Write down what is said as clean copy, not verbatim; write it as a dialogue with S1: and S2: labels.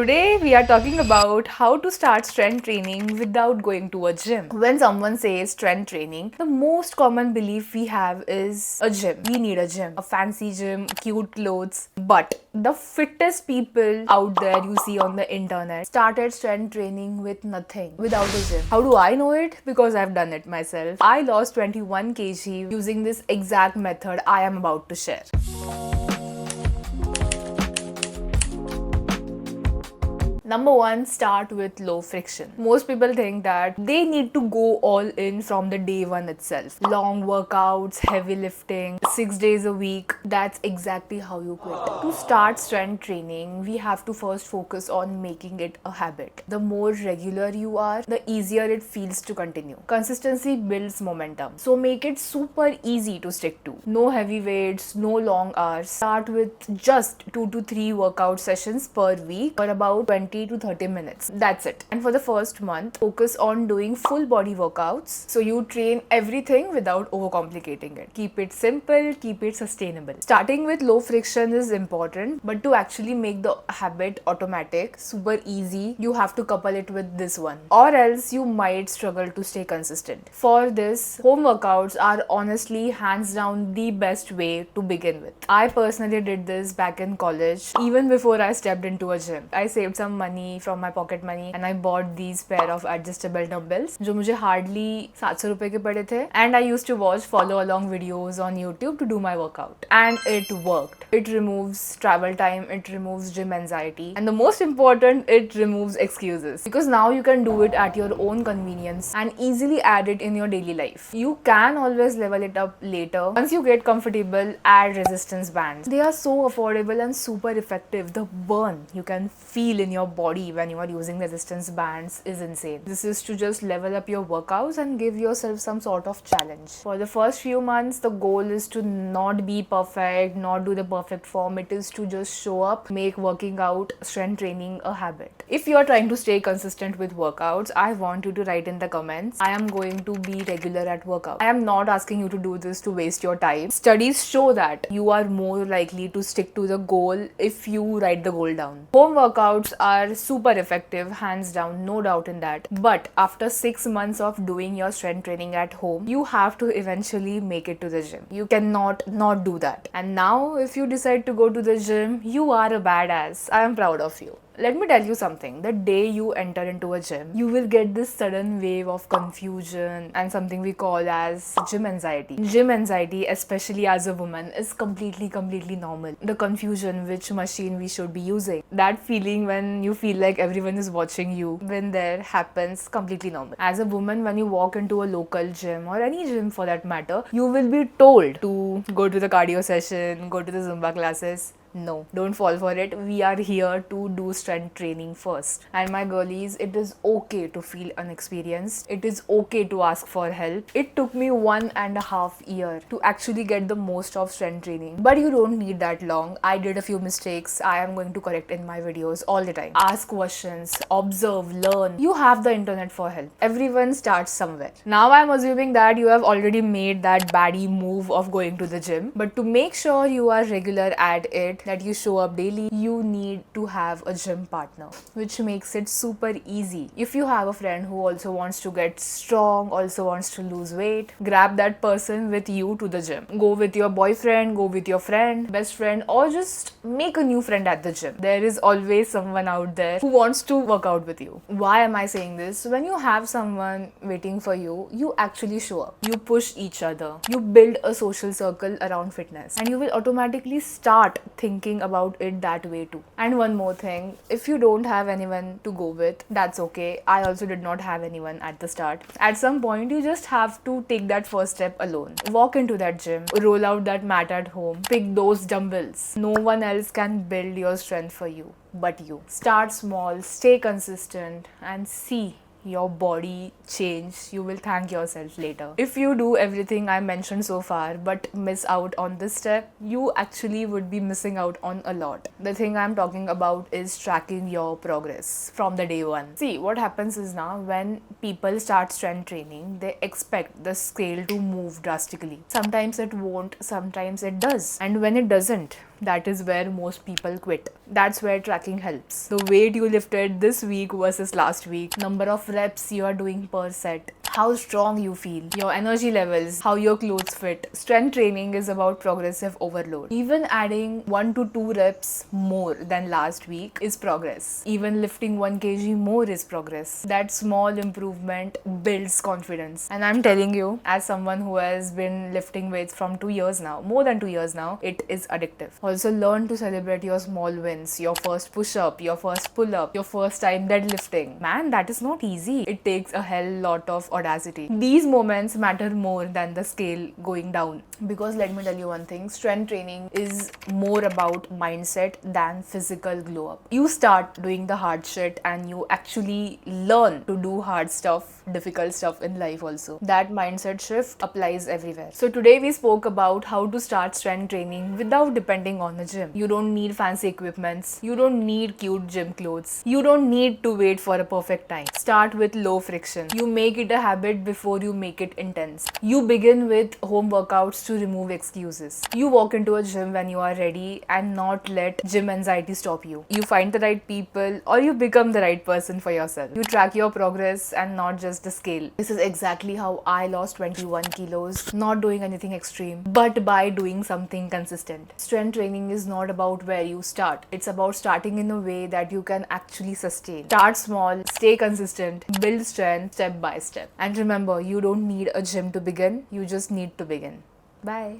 S1: Today we are talking about how to start strength training without going to a gym. When someone says strength training, the most common belief we have is a gym. We need a gym, a fancy gym, cute clothes. But the fittest people out there you see on the internet started strength training with nothing, without a gym. How do I know it? Because I've done it myself. I lost 21 kg using this exact method I am about to share. Number one, start with low friction. Most people think that they need to go all in from the day one itself. Long workouts, heavy lifting, 6 days a week. That's exactly how you quit. To start strength training, we have to first focus on making it a habit. The more regular you are, the easier it feels to continue. Consistency builds momentum. So make it super easy to stick to. No heavy weights, no long hours. Start with just 2 to 3 workout sessions per week for about 20 to 30 minutes. That's it. And for the first month, focus on doing full body workouts so you train everything without overcomplicating it. Keep it simple, keep it sustainable. Starting with low friction is important, but to actually make the habit automatic, super easy, you have to couple it with this one, or else you might struggle to stay consistent. For this, home workouts are honestly hands down the best way to begin with. I personally did this back in college, even before I stepped into a gym. I saved some money from my pocket money and I bought these pair of adjustable dumbbells जो मुझे hardly 700 रुपए के पड़े थे, and I used to watch follow along videos on YouTube to do my workout, and it worked. It removes travel time, it removes gym anxiety, and the most important, it removes excuses, because now you can do it at your own convenience and easily add it in your daily life. You can always level it up later. Once you get comfortable, add resistance bands. They are so affordable and super effective. The burn you can feel in your body when you are using resistance bands is insane. This is to just level up your workouts and give yourself some sort of challenge. For the first few months, the goal is to not be perfect, not do the perfect form. It is to just show up, make working out, strength training a habit. If you are trying to stay consistent with workouts, I want you to write in the comments, I am going to be regular at workout. I am not asking you to do this to waste your time. Studies show that you are more likely to stick to the goal if you write the goal down. Home workouts are super effective, hands down, no doubt in that. But after 6 months of doing your strength training at home, you have to eventually make it to the gym. You cannot not do that. And now, if you decide to go to the gym, you are a badass. I am proud of you. Let me tell you something. The day you enter into a gym, you will get this sudden wave of confusion and something we call as gym anxiety. Gym anxiety, especially as a woman, is completely normal. The confusion, which machine we should be using. That feeling when you feel like everyone is watching you, when there happens, completely normal. As a woman, when you walk into a local gym or any gym for that matter, you will be told to go to the cardio session, go to the Zumba classes. No, don't fall for it. We are here to do strength training first. And my girlies, it is okay to feel unexperienced. It is okay to ask for help. It took me 1.5 years to actually get the most of strength training. But you don't need that long. I did a few mistakes. I am going to correct in my videos all the time. Ask questions, observe, learn. You have the internet for help. Everyone starts somewhere. Now I'm assuming that you have already made that baddie move of going to the gym. But to make sure you are regular at it, that you show up daily, you need to have a gym partner, which makes it super easy. If you have a friend who also wants to get strong, also wants to lose weight, grab that person with you to the gym. Go with your boyfriend, go with your friend, best friend, or just make a new friend at the gym. There is always someone out there who wants to work out with you. Why am I saying this? When you have someone waiting for you, you actually show up. You push each other. You build a social circle around fitness, and you will automatically start thinking about it that way too. And one more thing, if you don't have anyone to go with, that's okay. I also did not have anyone at the start. At some point, you just have to take that first step alone. Walk into that gym, roll out that mat at home, pick those dumbbells. No one else can build your strength for you but you. Start small, stay consistent, and see your body change. You will thank yourself later. If you do everything I mentioned so far but miss out on this step, you actually would be missing out on a lot. The thing I'm talking about is tracking your progress from the day one. See, what happens is now when people start strength training, they expect the scale to move drastically. Sometimes it won't, sometimes it does. And when it doesn't, That is where most people quit. That's where tracking helps. The weight you lifted this week versus last week, number of reps you are doing per set, how strong you feel, your energy levels, how your clothes fit. Strength training is about progressive overload. Even adding 1 to 2 reps more than last week is progress. Even lifting 1 kg more is progress. That small improvement builds confidence. And I'm telling you, as someone who has been lifting weights from 2 years now, more than 2 years now, it is addictive. Also learn to celebrate your small wins, your first push-up, your first pull-up, your first time deadlifting. Man, that is not easy. It takes a hell lot of audacity. These moments matter more than the scale going down. Because let me tell you one thing, strength training is more about mindset than physical glow up. You start doing the hard shit and you actually learn to do hard stuff, difficult stuff in life also. That mindset shift applies everywhere. So today we spoke about how to start strength training without depending on the gym. You don't need fancy equipments. You don't need cute gym clothes. You don't need to wait for a perfect time. Start with low friction. You make it a habit before you make it intense. You begin with home workouts to remove excuses. You walk into a gym when you are ready and not let gym anxiety stop you. You find the right people or you become the right person for yourself. You track your progress and not just the scale. This is exactly how I lost 21 kilos, not doing anything extreme, but by doing something consistent. Strength training is not about where you start. It's about starting in a way that you can actually sustain. Start small, stay consistent, build strength step by step. And remember, you don't need a gym to begin, you just need to begin. Bye.